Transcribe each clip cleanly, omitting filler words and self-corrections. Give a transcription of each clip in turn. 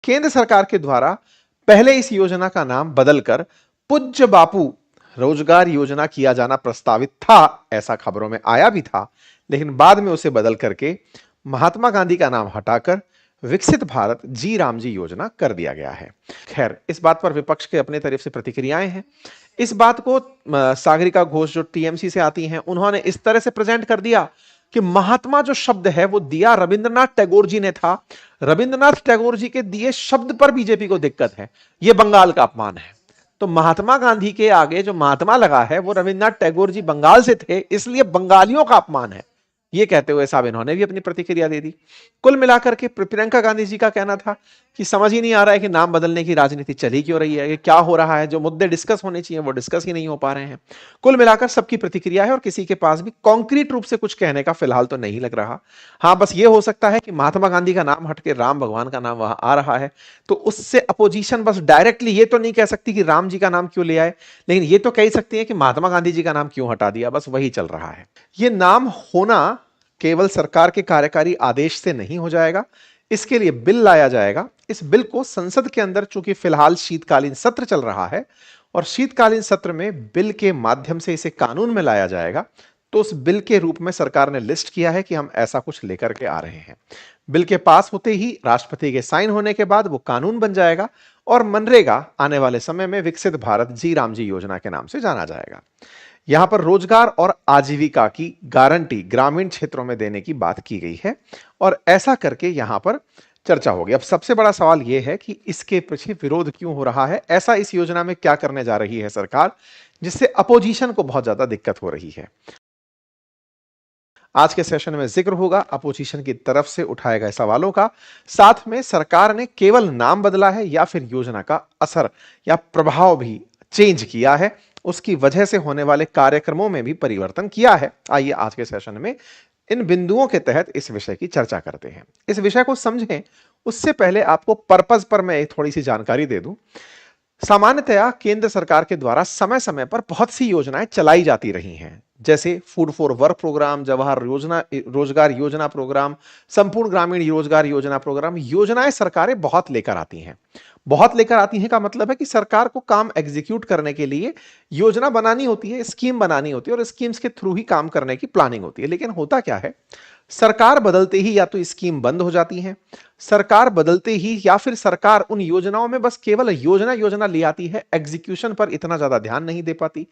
केंद्र सरकार के द्वारा पहले इस योजना का नाम बदलकर पूज्य बापू रोजगार योजना किया जाना प्रस्तावित था, ऐसा खबरों में आया भी था, लेकिन बाद में उसे बदल करके महात्मा गांधी का नाम हटाकर विकसित भारत जी रामजी योजना कर दिया गया है। खैर, इस बात पर विपक्ष के अपने तरफ से प्रतिक्रियाएं हैं। इस बात को सागरिका घोष जो टीएमसी से आती हैं, उन्होंने इस तरह से प्रेजेंट कर दिया कि महात्मा जो शब्द है वो दिया रविंद्रनाथ टैगोर जी ने था। रविंद्रनाथ टैगोर जी के दिए शब्द पर बीजेपी को दिक्कत है, यह बंगाल का अपमान है। तो महात्मा गांधी के आगे जो महात्मा लगा है वो रविंद्रनाथ टैगोर जी बंगाल से थे, इसलिए बंगालियों का अपमान है। ये कहते हुए साहब इन्होंने भी अपनी प्रतिक्रिया दे दी। कुल मिलाकर के प्रियंका गांधी जी का कहना था कि समझ ही नहीं आ रहा है कि नाम बदलने की राजनीति चली क्यों रही है, ये क्या हो रहा है, जो मुद्दे डिस्कस होने चाहिए वो डिस्कस ही नहीं हो पा रहे हैं। कुल मिलाकर सबकी प्रतिक्रिया है और किसी के पास भी कॉन्क्रीट रूप से कुछ कहने का फिलहाल तो नहीं लग रहा। हाँ, बस ये हो सकता है कि महात्मा गांधी का नाम हटके राम भगवान का नाम वहां आ रहा है, तो उससे अपोजिशन बस डायरेक्टली ये तो नहीं कह सकती कि राम जी का नाम क्यों ले आए, लेकिन ये तो कह सकती है कि महात्मा गांधी जी का नाम क्यों हटा दिया, बस वही चल रहा है। ये नाम होना केवल सरकार के कार्यकारी आदेश से नहीं हो जाएगा, इसके लिए बिल लाया जाएगा। इस बिल को संसद के अंदर, चूंकि फिलहाल शीतकालीन सत्र चल रहा है और शीतकालीन सत्र में बिल के माध्यम से इसे कानून में लाया जाएगा, तो उस बिल के रूप में सरकार ने लिस्ट किया है कि हम ऐसा कुछ लेकर के आ रहे हैं। बिल के पास होते ही राष्ट्रपति के साइन होने के बाद वो कानून बन जाएगा और मनरेगा आने वाले समय में विकसित भारत जी रामजी योजना के नाम से जाना जाएगा। यहां पर रोजगार और आजीविका की गारंटी ग्रामीण क्षेत्रों में देने की बात की गई है और ऐसा करके यहां पर चर्चा होगी। अब सबसे बड़ा सवाल यह है कि इसके पीछे विरोध क्यों हो रहा है, ऐसा इस योजना में क्या करने जा रही है सरकार जिससे अपोजिशन को बहुत ज्यादा दिक्कत हो रही है। आज के सेशन में जिक्र होगा अपोजिशन की तरफ से उठाए गए सवालों का, साथ में सरकार ने केवल नाम बदला है या फिर योजना का असर या प्रभाव भी चेंज किया है, उसकी वजह से होने वाले कार्यक्रमों में भी परिवर्तन किया है। आइए आज के सेशन में इन बिंदुओं के तहत इस विषय की चर्चा करते हैं। इस विषय को समझें उससे पहले आपको पर्पस पर मैं थोड़ी सी जानकारी दे दूं। सामान्यतया केंद्र सरकार के द्वारा समय समय पर बहुत सी योजनाएं चलाई जाती रही हैं, जैसे food for work programme, Jawahar योजना रोजगार योजना प्रोग्राम, संपूर्ण ग्रामीण रोजगार योजना प्रोग्राम। योजनाएं सरकारें बहुत लेकर आती हैं। बहुत लेकर आती हैं का मतलब है कि सरकार को काम एग्जीक्यूट करने के लिए योजना बनानी होती है, स्कीम बनानी होती है और स्कीम्स के थ्रू ही काम करने की प्लानिंग होती है। लेकिन होता क्या है, सरकार बदलते ही या तो स्कीम बंद हो जाती है, सरकार बदलते ही या फिर सरकार उन योजनाओं में बस केवल योजना योजना ले आती है, एग्जीक्यूशन पर इतना ज्यादा ध्यान नहीं दे पाती।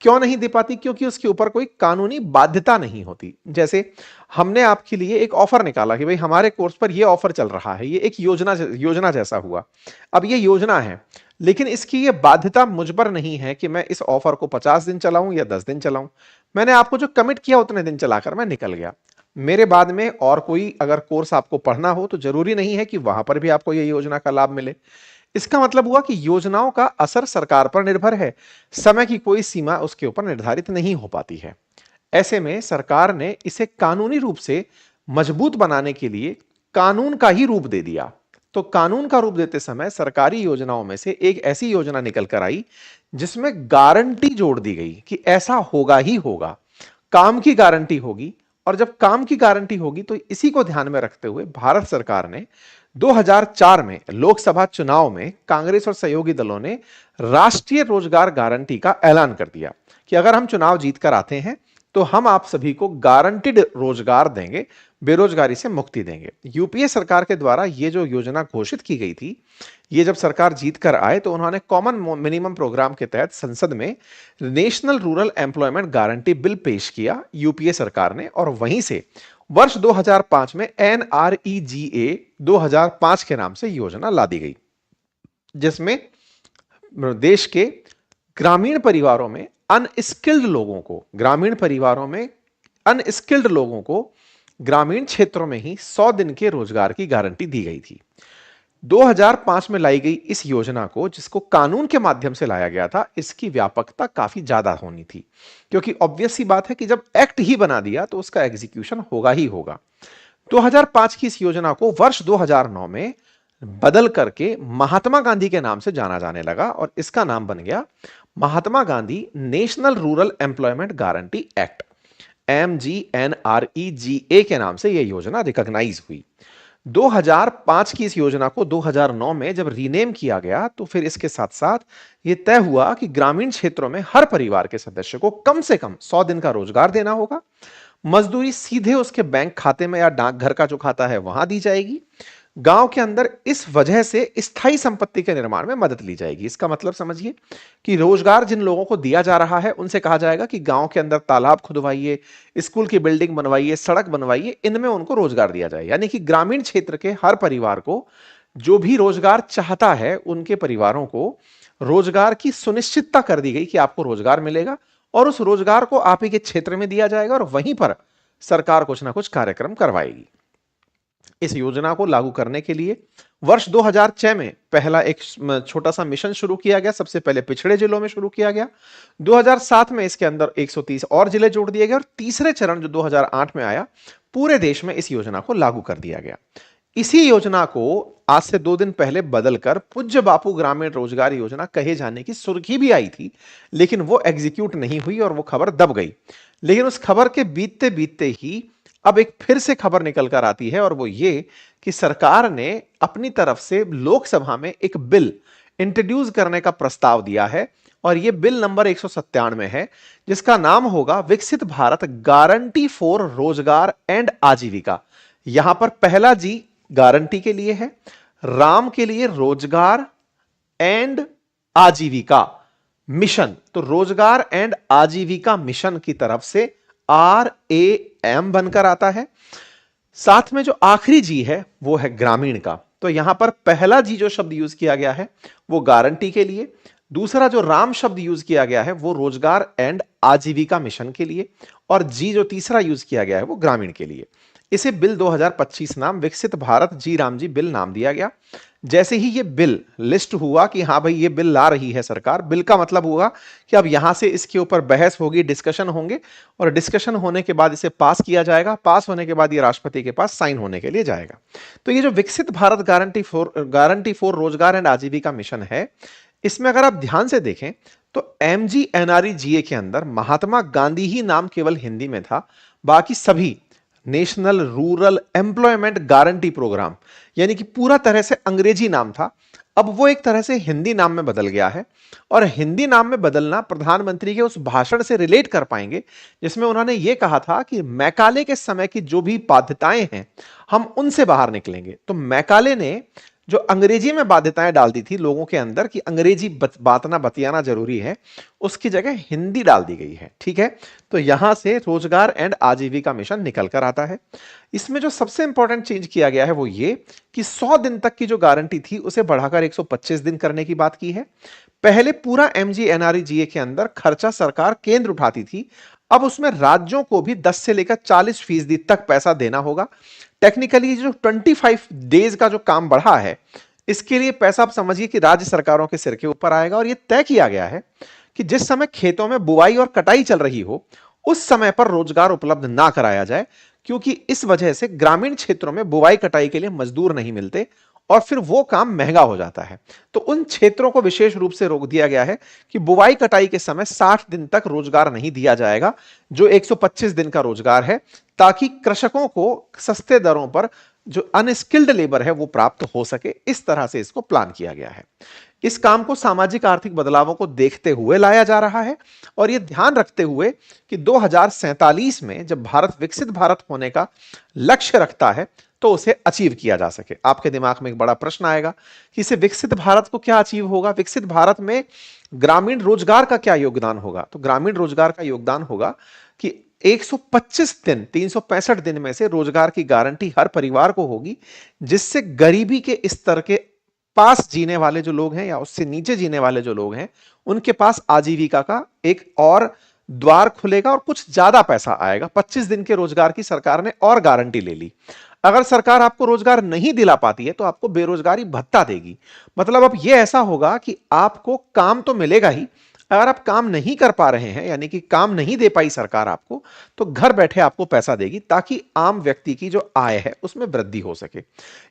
क्यों नहीं दे पाती? क्योंकि उसके ऊपर कोई कानूनी बाध्यता नहीं होती। जैसे हमने आपके लिए एक ऑफर निकाला कि भाई हमारे कोर्स पर यह ऑफर चल रहा है, ये एक योजना जैसा हुआ। अब ये योजना है, लेकिन इसकी ये बाध्यता मुझ पर नहीं है कि मैं इस ऑफर को 50 दिन चलाऊं या 10 दिन चलाऊं। मैंने आपको जो कमिट किया उतने दिन चलाकर मैं निकल गया। मेरे बाद में और कोई अगर कोर्स आपको पढ़ना हो तो जरूरी नहीं है कि वहां पर भी आपको यह योजना का लाभ मिले। इसका मतलब हुआ कि योजनाओं का असर सरकार पर निर्भर है, समय की कोई सीमा उसके ऊपर निर्धारित नहीं हो पाती है। ऐसे में सरकार ने इसे कानूनी रूप से मजबूत बनाने के लिए कानून का ही रूप दे दिया। तो कानून का रूप देते समय सरकारी योजनाओं में से एक ऐसी योजना निकल कर आई जिसमें गारंटी जोड़ दी गई कि ऐसा होगा ही होगा, काम की गारंटी होगी। और जब काम की गारंटी होगी तो इसी को ध्यान में रखते हुए भारत सरकार ने 2004 में लोकसभा चुनाव में कांग्रेस और सहयोगी दलों ने राष्ट्रीय रोजगार गारंटी का ऐलान कर दिया कि अगर हम चुनाव जीतकर आते हैं तो हम आप सभी को गारंटीड रोजगार देंगे, बेरोजगारी से मुक्ति देंगे। यूपीए सरकार के द्वारा यह जो योजना घोषित की गई थी, ये जब सरकार जीत कर आए तो उन्होंने कॉमन मिनिमम प्रोग्राम के तहत संसद में national rural employment guarantee bill पेश किया यूपीए सरकार ने, और वहीं से वर्ष 2005 में NREGA 2005 के नाम से योजना ला दी गई, जिसमें देश के ग्रामीण परिवारों में अनस्किल्ड लोगों को, ग्रामीण क्षेत्रों में ही 100 दिन के रोजगार की गारंटी दी गई थी। 2005 में लाई गई इस योजना को, जिसको कानून के माध्यम से लाया गया था, इसकी व्यापकता काफी ज्यादा होनी थी, क्योंकि ऑब्वियस सी बात है कि जब एक्ट ही बना दिया तो उसका एग्जीक्यूशन होगा ही होगा। 2005 की इस योजना को वर्ष 2009 में बदल करके महात्मा गांधी के नाम से जाना जाने लगा और इसका नाम बन गया Mahatma Gandhi national rural employment guarantee act, MGNREGA के नाम से यह योजना रिकॉग्नाइज हुई। 2005 की इस योजना को 2009 में जब रीनेम किया गया तो फिर इसके साथ साथ यह तय हुआ कि ग्रामीण क्षेत्रों में हर परिवार के सदस्य को कम से कम 100 दिन का रोजगार देना होगा। मजदूरी सीधे उसके बैंक खाते में या डाकघर का जो खाता है वहां दी जाएगी। गांव के अंदर इस वजह से स्थायी संपत्ति के निर्माण में मदद ली जाएगी। इसका मतलब समझिए कि रोजगार जिन लोगों को दिया जा रहा है उनसे कहा जाएगा कि गांव के अंदर तालाब खुदवाइए, स्कूल की बिल्डिंग बनवाइए, सड़क बनवाइए, इनमें उनको रोजगार दिया जाए। यानी कि ग्रामीण क्षेत्र के हर परिवार को जो भी रोजगार चाहता है उनके परिवारों को रोजगार की सुनिश्चितता कर दी गई कि आपको रोजगार मिलेगा और उस रोजगार को आप ही के क्षेत्र में दिया जाएगा और वहीं पर सरकार कुछ ना कुछ कार्यक्रम करवाएगी। इस योजना को लागू करने के लिए वर्ष 2006 में पहला एक छोटा सा मिशन शुरू किया गया। सबसे पहले पिछड़े जिलों में शुरू किया गया। 2007 में इसके अंदर 130 और जिले जोड़ दिए गए और तीसरे चरण जो 2008 में आया, पूरे देश में इस योजना को लागू कर दिया गया। इसी योजना को आज से 2 दिन पहले बदलकर पूज्य बापू ग्रामीण रोजगार योजना कहे जाने की सुर्खी भी आई थी, लेकिन वो एग्जीक्यूट नहीं हुई और वो खबर दब गई। लेकिन उस खबर के बीतते बीतते ही अब एक फिर से खबर निकल कर आती है और वो ये कि सरकार ने अपनी तरफ से लोकसभा में एक बिल इंट्रोड्यूस करने का प्रस्ताव दिया है और ये बिल नंबर 197 है, जिसका नाम होगा विकसित भारत गारंटी फॉर रोजगार एंड आजीविका। यहां पर पहला जी गारंटी के लिए है, राम के लिए रोजगार एंड आजीविका मिशन। तो रोजगार एंड आजीविका मिशन की तरफ से RAM बनकर आता है। साथ में जो आखिरी जी है वो है ग्रामीण का। तो यहां पर पहला जी जो शब्द यूज किया गया है वो गारंटी के लिए, दूसरा जो राम शब्द यूज किया गया है वो रोजगार एंड आजीविका मिशन के लिए, और जी जो तीसरा यूज किया गया है वो ग्रामीण के लिए। इसे बिल 2025 नाम विकसित भारत जी राम जी बिल नाम दिया गया। जैसे ही ये बिल लिस्ट हुआ कि हाँ भाई ये बिल ला रही है सरकार, बिल का मतलब हुआ कि अब यहां से इसके ऊपर बहस होगी, डिस्कशन होंगे और डिस्कशन होने के बाद इसे पास किया जाएगा। पास होने के बाद ये राष्ट्रपति के पास साइन होने के लिए जाएगा। तो ये जो विकसित भारत गारंटी फॉर रोजगार एंड आजीविका मिशन है, इसमें अगर आप ध्यान से देखें तो MGNREGA के अंदर महात्मा गांधी ही नाम केवल हिंदी में था, बाकी सभी national rural employment guarantee programme यानी कि पूरा तरह से अंग्रेजी नाम था। अब वो एक तरह से हिंदी नाम में बदल गया है और हिंदी नाम में बदलना प्रधानमंत्री के उस भाषण से रिलेट कर पाएंगे जिसमें उन्होंने ये कहा था कि मैकाले के समय की जो भी बाध्यताएं हैं हम उनसे बाहर निकलेंगे। तो मैकाले ने जो अंग्रेजी में बाध्यताएं डाल दी थी लोगों के अंदर कि अंग्रेजी बातना बतियाना जरूरी है, उसकी जगह हिंदी डाल दी गई है। ठीक है, तो यहां से रोजगार एंड आजीविका मिशन निकल कर आता है। इसमें जो सबसे इंपॉर्टेंट चेंज किया गया है वो ये कि 100 दिन तक की जो गारंटी थी उसे बढ़ाकर 125 दिन करने की बात की है। पहले पूरा MGNREGA के अंदर खर्चा सरकार केंद्र उठाती थी, अब उसमें राज्यों को भी 10 से लेकर 40% तक पैसा देना होगा। टेक्निकली जो 25 डेज का जो काम बढ़ा है, इसके लिए पैसा आप समझिए कि राज्य सरकारों के सिर के ऊपर आएगा और यह तय किया गया है कि जिस समय खेतों में बुआई और कटाई चल रही हो उस समय पर रोजगार उपलब्ध ना कराया जाए, क्योंकि इस वजह से ग्रामीण क्षेत्रों में बुआई कटाई के लिए मजदूर नहीं मिलते और फिर वो काम महंगा हो जाता है। तो उन क्षेत्रों को विशेष रूप से रोक दिया गया है कि बुआई कटाई के समय 60 दिन तक रोजगार नहीं दिया जाएगा, जो 125 दिन का रोजगार है, ताकि कृषकों को सस्ते दरों पर जो अनस्किल्ड लेबर है वो प्राप्त हो सके। इस तरह से इसको प्लान किया गया है। इस काम को सामाजिक आर्थिक बदलावों को देखते हुए लाया जा रहा है और यह ध्यान रखते हुए कि 2047 में जब भारत विकसित भारत होने का लक्ष्य रखता है तो उसे अचीव किया जा सके। आपके दिमाग में एक बड़ा प्रश्न आएगा कि इसे विकसित भारत को क्या अचीव होगा, विकसित भारत में ग्रामीण रोजगार का क्या योगदान होगा। तो ग्रामीण रोजगार का योगदान होगा कि 125 दिन 365 दिन में से रोजगार की गारंटी हर परिवार को होगी, जिससे गरीबी के स्तर के पास जीने वाले जो लोग हैं या उससे नीचे जीने वाले जो लोग हैं उनके पास आजीविका का एक और द्वार खुलेगा और कुछ ज्यादा पैसा आएगा। 25 दिन के रोजगार की सरकार ने और गारंटी ले ली। अगर सरकार आपको रोजगार नहीं दिला पाती है तो आपको बेरोजगारी भत्ता देगी। मतलब अब यह ऐसा होगा कि आपको काम तो मिलेगा ही, अगर आप काम नहीं कर पा रहे हैं यानी कि काम नहीं दे पाई सरकार आपको, तो घर बैठे आपको पैसा देगी ताकि आम व्यक्ति की जो आय है उसमें वृद्धि हो सके।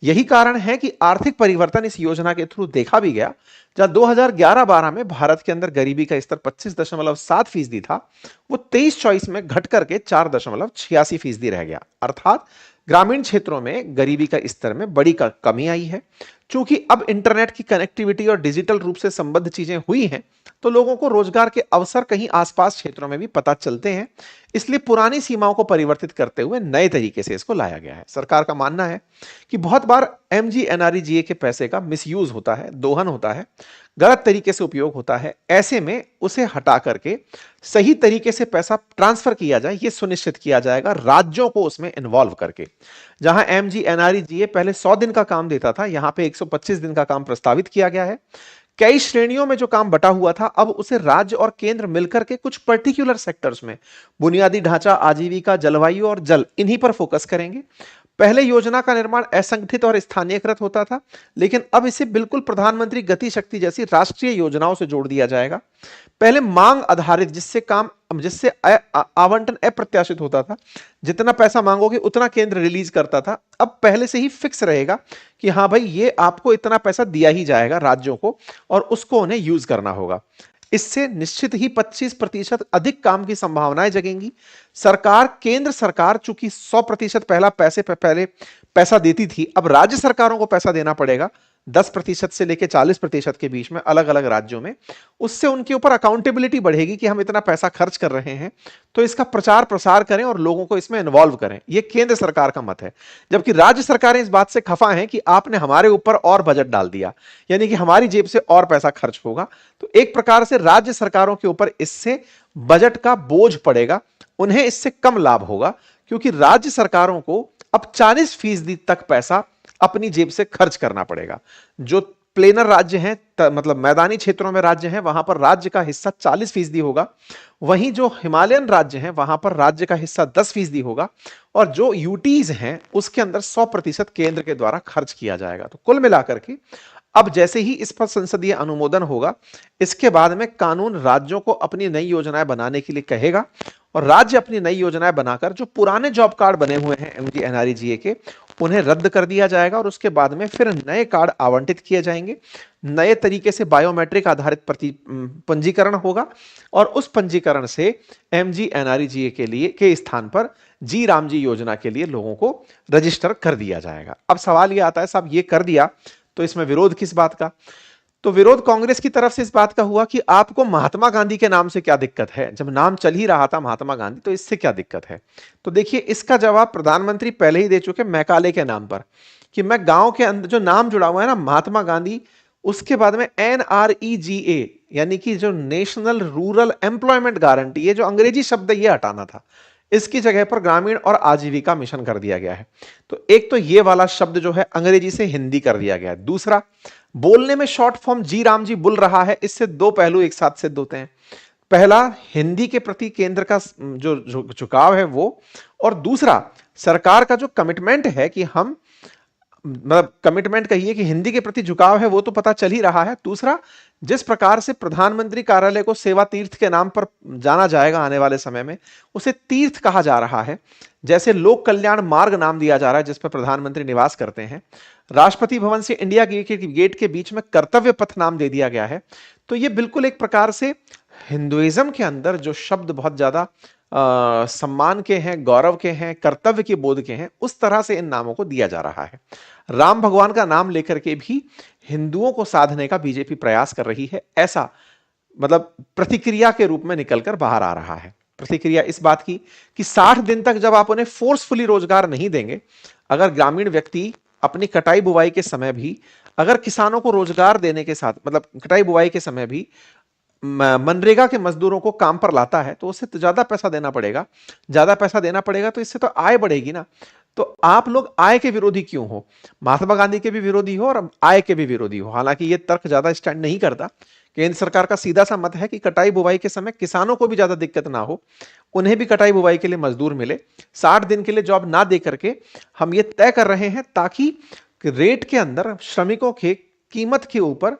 यही कारण है कि आर्थिक परिवर्तन इस योजना के थ्रू देखा भी गया। जहां 2011-12 में भारत के अंदर गरीबी का स्तर 25.7% था, वो 23-24 में घट करके 4.86% रह गया। अर्थात ग्रामीण क्षेत्रों में गरीबी का स्तर में बड़ी कमी आई है। चूंकि अब इंटरनेट की कनेक्टिविटी और डिजिटल रूप से संबद्ध चीजें हुई हैं, तो लोगों को रोजगार के अवसर कहीं आसपास क्षेत्रों में भी पता चलते हैं। इसलिए पुरानी सीमाओं को परिवर्तित करते हुए नए तरीके से इसको लाया गया है। सरकार का मानना है कि बहुत बार एमजीएनआरईजीए के पैसे का मिसयूज होता है, दोहन होता है, गलत तरीके से उपयोग होता है। ऐसे में उसे हटा करके सही तरीके से पैसा ट्रांसफर किया जाए, यह सुनिश्चित किया जाएगा राज्यों को उसमें इन्वॉल्व करके। जहां एमजीएनआरईजीए पहले 100 दिन का काम देता था, यहां पे 125 दिन का काम प्रस्तावित किया गया है। कई श्रेणियों में जो काम बटा हुआ था, अब उसे राज्य और केंद्र मिलकर के कुछ पर्टिकुलर सेक्टर्स में बुनियादी ढांचा, आजीविका, जलवायु और जल, इन्हीं पर फोकस करेंगे। पहले योजना का निर्माण असंगठित और स्थानीयकृत होता था, लेकिन अब इसे बिल्कुल प्रधानमंत्री गति शक्ति जैसी राष्ट्रीय योजनाओं से जोड़ दिया जाएगा। पहले मांग आधारित, जिससे आवंटन अप्रत्याशित होता था, जितना पैसा मांगोगे उतना केंद्र रिलीज करता था। अब पहले से ही फिक्स रहेगा कि हाँ भाई, ये आपको इतना पैसा दिया ही जाएगा राज्यों को, और उसको उन्हें यूज करना होगा। इससे निश्चित ही 25% अधिक काम की संभावनाएं जगेंगी। केंद्र सरकार चूंकि 100% पहले पैसा देती थी, अब राज्य सरकारों को पैसा देना पड़ेगा 10% से लेकर 40% के बीच में अलग अलग राज्यों में। उससे उनके ऊपर अकाउंटेबिलिटी बढ़ेगी कि हम इतना पैसा खर्च कर रहे हैं, तो इसका प्रचार प्रसार करें और लोगों को इसमें इन्वॉल्व करें। यह केंद्र सरकार का मत है। जबकि राज्य सरकारें इस बात से खफा हैं कि आपने हमारे ऊपर और बजट डाल दिया, यानी कि हमारी जेब से और पैसा खर्च होगा। तो एक प्रकार से राज्य सरकारों के ऊपर इससे बजट का बोझ पड़ेगा, उन्हें इससे कम लाभ होगा, क्योंकि राज्य सरकारों को अब 40% तक पैसा अपनी जेब से खर्च करना पड़ेगा। जो प्लेनर राज्य हैं, मतलब मैदानी क्षेत्रों में राज्य हैं, वहां पर राज्य का हिस्सा 40% होगा। वहीं जो हिमालयन राज्य हैं, वहां पर राज्य का हिस्सा 10% होगा। और जो यूटीज हैं, उसके अंदर 100% केंद्र के द्वारा खर्च किया जाएगा। तो कुल मिलाकर के अब जैसे ही इस पर संसदीय अनुमोदन होगा, इसके बाद में कानून राज्यों को अपनी नई योजनाएं बनाने के लिए कहेगा, और राज्य अपनी नई योजनाएं बनाकर जो पुराने जॉब कार्ड बने हुए हैं एमजीएनआरईजीए के, उन्हें रद्द कर दिया जाएगा, और उसके बाद में फिर नए कार्ड आवंटित किए जाएंगे। नए तरीके से बायोमेट्रिक आधारित पंजीकरण होगा, और उस पंजीकरण से एमजीएनआरईजीए के स्थान पर जी राम जी योजना के लिए लोगों को रजिस्टर कर दिया जाएगा। अब सवाल यह आता है, साहब ये कर दिया तो इसमें विरोध किस बात का? तो विरोध कांग्रेस की तरफ से इस बात का हुआ कि आपको महात्मा गांधी के नाम से क्या दिक्कत है? जब नाम चल ही रहा था महात्मा गांधी, तो इससे क्या दिक्कत है? तो देखिए, इसका जवाब प्रधानमंत्री पहले ही दे चुके मैकाले के नाम पर, कि मैं गांव के अंदर जो नाम जुड़ा हुआ है ना, महात्मा गांधी, उसके बाद में NREGA, यानी कि जो नेशनल रूरल एम्प्लॉयमेंट गारंटी, ये जो अंग्रेजी शब्द है ये हटाना था। इसकी जगह पर ग्रामीण और आजीविका मिशन कर दिया गया है। तो एक तो ये वाला शब्द जो है अंग्रेजी से हिंदी कर दिया गया है। दूसरा, बोलने में शॉर्ट फॉर्म जी राम जी बुल रहा है, इससे दो पहलू एक साथ सिद्ध होते हैं। पहला, हिंदी के प्रति केंद्र का जो झुकाव है वो, और दूसरा, सरकार का जो कमिटमेंट है कि हम, मतलब कमिटमेंट कहिए कि हिंदी के प्रति झुकाव है, वो तो पता चल ही रहा है। दूसरा, जिस प्रकार से प्रधानमंत्री कार्यालय को सेवा तीर्थ के नाम पर जाना जाएगा आने वाले समय में, उसे तीर्थ कहा जा रहा है। जैसे लोक कल्याण मार्ग नाम दिया जा रहा है जिस पर प्रधानमंत्री निवास करते हैं। राष्ट्रपति भवन से इंडिया गेट के बीच में कर्तव्य पथ नाम दे दिया गया है। तो ये बिल्कुल एक प्रकार से हिंदुइज्म के अंदर जो शब्द बहुत ज्यादा सम्मान के हैं, गौरव के हैं, कर्तव्य के बोध के हैं, उस तरह से इन नामों को दिया जा रहा है। राम भगवान का नाम लेकर के भी हिंदुओं को साधने का बीजेपी प्रयास कर रही है, ऐसा मतलब प्रतिक्रिया के रूप में निकलकर बाहर आ रहा है। प्रतिक्रिया इस बात की कि 60 दिन तक जब आप उन्हें फोर्सफुली रोजगार नहीं देंगे, अगर ग्रामीण व्यक्ति अपनी कटाई बुवाई के समय भी अगर किसानों को रोजगार देने के साथ, मतलब कटाई बुवाई के समय भी मनरेगा के मजदूरों को काम पर लाता है, तो उसे तो ज्यादा पैसा देना पड़ेगा। ज्यादा पैसा देना पड़ेगा तो इससे तो आय बढ़ेगी ना। तो आप लोग आय के विरोधी क्यों हो? महात्मा गांधी के भी विरोधी हो और आय के भी विरोधी हो। हालांकि ये तर्क ज्यादा स्टैंड नहीं करता। केंद्र सरकार का सीधा सा मत है कि कटाई बुवाई के समय किसानों को भी ज्यादा दिक्कत ना हो, उन्हें भी कटाई बुवाई के लिए मजदूर मिले। 60 दिन के लिए जॉब ना दे करके हम ये तय कर रहे हैं ताकि रेट के अंदर श्रमिकों के कीमत के ऊपर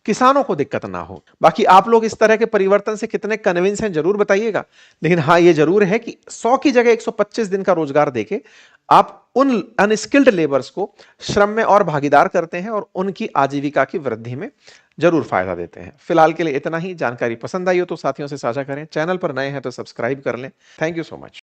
किसानों को दिक्कत ना हो। बाकी आप लोग इस तरह के परिवर्तन से कितने कन्विंस हैं जरूर बताइएगा। लेकिन हाँ, ये जरूर है कि 100 की जगह 125 दिन का रोजगार देके आप उन अनस्किल्ड लेबर्स को श्रम में और भागीदार करते हैं और उनकी आजीविका की वृद्धि में जरूर फायदा देते हैं। फिलहाल के लिए इतना ही। जानकारी पसंद आई हो तो साथियों से साझा करें। चैनल पर नए हैं तो सब्सक्राइब कर लें। Thank you so much.